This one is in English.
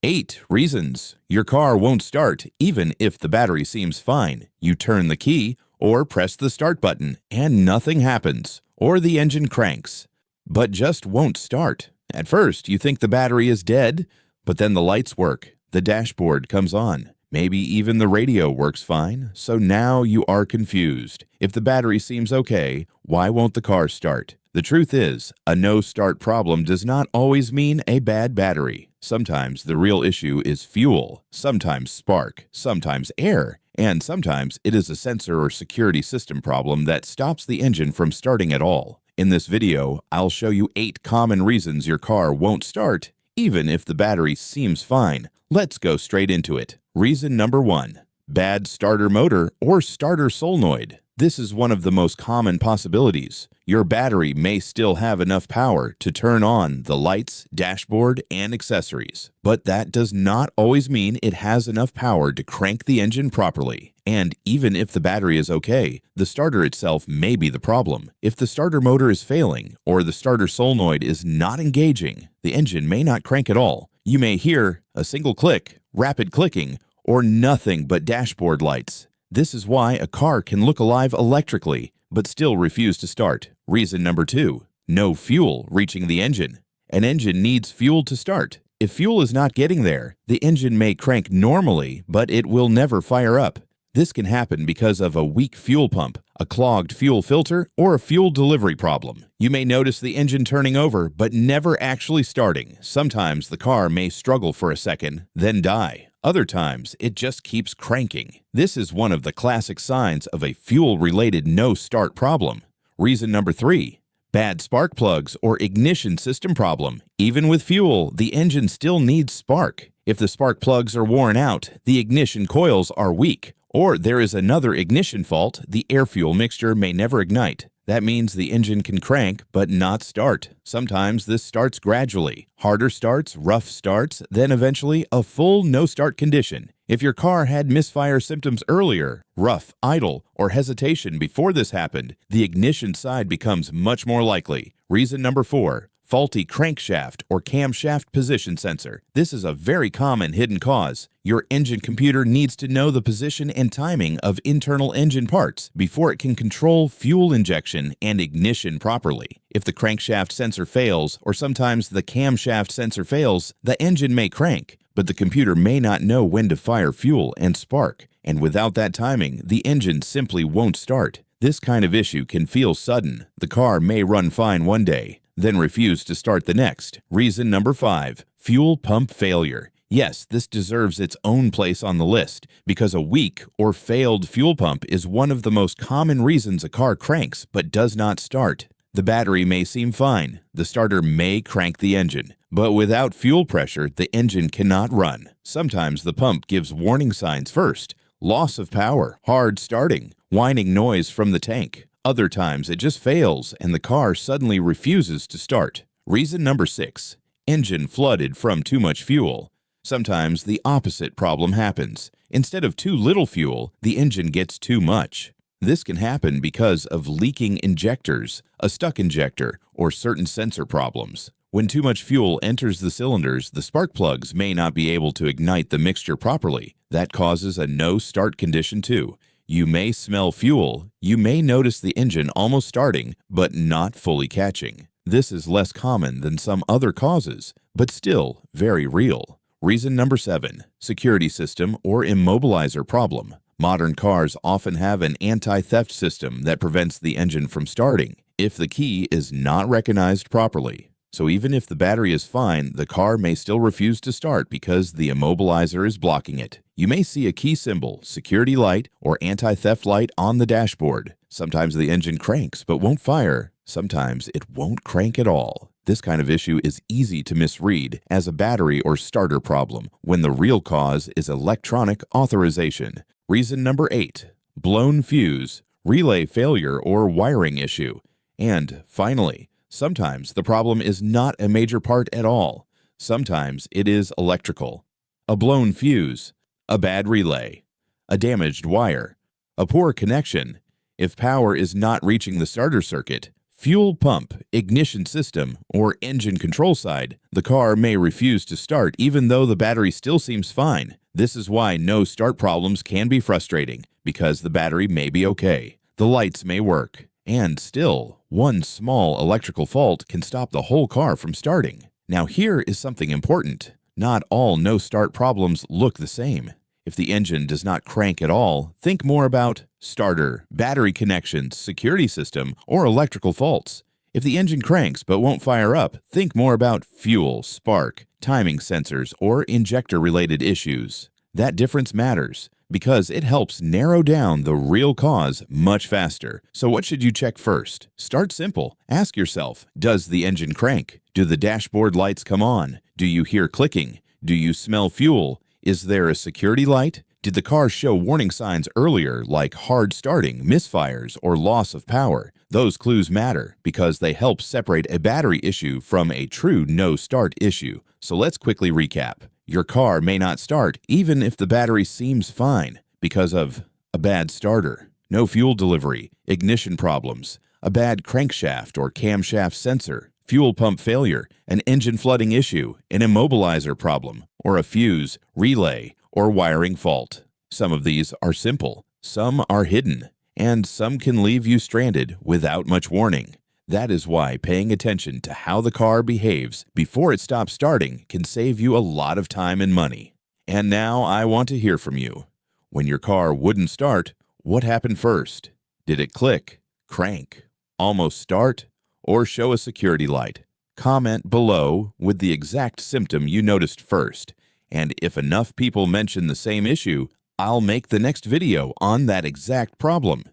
8 reasons your car won't start even if the battery seems fine. You turn the key or press the start button and nothing happens, or the engine cranks, but just won't start. At first, you think the battery is dead, but then the lights work, the dashboard comes on. Maybe even the radio works fine, so now you are confused. If the battery seems okay, why won't the car start? The truth is, a no-start problem does not always mean a bad battery. Sometimes the real issue is fuel, sometimes spark, sometimes air, and sometimes it is a sensor or security system problem that stops the engine from starting at all. In this video, I'll show you 8 common reasons your car won't start, even if the battery seems fine. Let's go straight into it. Reason number 1. Bad starter motor or starter solenoid. This is one of the most common possibilities. Your battery may still have enough power to turn on the lights, dashboard, and accessories, but that does not always mean it has enough power to crank the engine properly. And even if the battery is okay, the starter itself may be the problem. If the starter motor is failing or the starter solenoid is not engaging, the engine may not crank at all. You may hear a single click, rapid clicking, or nothing but dashboard lights. This is why a car can look alive electrically, but still refuse to start. Reason number 2. No fuel reaching the engine. An engine needs fuel to start. If fuel is not getting there, the engine may crank normally, but it will never fire up. This can happen because of a weak fuel pump, a clogged fuel filter, or a fuel delivery problem. You may notice the engine turning over, but never actually starting. Sometimes the car may struggle for a second, then die. Other times, it just keeps cranking. This is one of the classic signs of a fuel-related no-start problem. Reason number 3. Bad spark plugs or ignition system problem. Even with fuel, the engine still needs spark. If the spark plugs are worn out, the ignition coils are weak, or there is another ignition fault, the air-fuel mixture may never ignite. That means the engine can crank but not start. Sometimes this starts gradually. Harder starts, rough starts, then eventually a full no-start condition. If your car had misfire symptoms earlier, rough, idle, or hesitation before this happened, the ignition side becomes much more likely. Reason number 4. Faulty crankshaft or camshaft position sensor. This is a very common hidden cause. Your engine computer needs to know the position and timing of internal engine parts before it can control fuel injection and ignition properly. If the crankshaft sensor fails, or sometimes the camshaft sensor fails, the engine may crank, but the computer may not know when to fire fuel and spark, and without that timing, the engine simply won't start. This kind of issue can feel sudden. The car may run fine one day, then refuse to start the next. Reason number 5. Fuel pump failure. Yes, this deserves its own place on the list, because a weak or failed fuel pump is one of the most common reasons a car cranks but does not start. The battery may seem fine, the starter may crank the engine, but without fuel pressure, the engine cannot run. Sometimes the pump gives warning signs first: loss of power, hard starting, whining noise from the tank. Other times it just fails and the car suddenly refuses to start. Reason number 6. Engine flooded from too much fuel. Sometimes the opposite problem happens. Instead of too little fuel, the engine gets too much. This can happen because of leaking injectors, a stuck injector, or certain sensor problems. When too much fuel enters the cylinders, the spark plugs may not be able to ignite the mixture properly. That causes a no-start condition too. You may smell fuel, you may notice the engine almost starting, but not fully catching. This is less common than some other causes, but still very real. Reason number 7. Security system or immobilizer problem. Modern cars often have an anti-theft system that prevents the engine from starting if the key is not recognized properly. So even if the battery is fine, the car may still refuse to start because the immobilizer is blocking it. You may see a key symbol, security light, or anti-theft light on the dashboard. Sometimes the engine cranks but won't fire. Sometimes it won't crank at all. This kind of issue is easy to misread as a battery or starter problem when the real cause is electronic authorization. Reason number 8. Blown fuse, relay failure, or wiring issue. And finally, sometimes the problem is not a major part at all. Sometimes it is electrical. A blown fuse, a bad relay, a damaged wire, a poor connection. If power is not reaching the starter circuit, Fuel pump, ignition system, or engine control side, the car may refuse to start even though the battery still seems fine. This is why no start problems can be frustrating, because the battery may be okay, the lights may work, and still, one small electrical fault can stop the whole car from starting. Now here is something important. Not all no-start problems look the same. If the engine does not crank at all, think more about starter, battery connections, security system, or electrical faults. If the engine cranks but won't fire up, think more about fuel, spark, timing sensors, or injector-related issues. That difference matters because it helps narrow down the real cause much faster. So what should you check first? Start simple. Ask yourself, does the engine crank? Do the dashboard lights come on? Do you hear clicking? Do you smell fuel? Is there a security light? Did the car show warning signs earlier like hard starting, misfires, or loss of power? Those clues matter because they help separate a battery issue from a true no-start issue. So let's quickly recap. Your car may not start even if the battery seems fine because of a bad starter, no fuel delivery, ignition problems, a bad crankshaft or camshaft sensor, fuel pump failure, an engine flooding issue, an immobilizer problem, or a fuse, relay, or wiring fault. Some of these are simple, some are hidden, and some can leave you stranded without much warning. That is why paying attention to how the car behaves before it stops starting can save you a lot of time and money. And now I want to hear from you. When your car wouldn't start, what happened first? Did it click, crank, almost start, or show a security light? Comment below with the exact symptom you noticed first, and if enough people mention the same issue, I'll make the next video on that exact problem.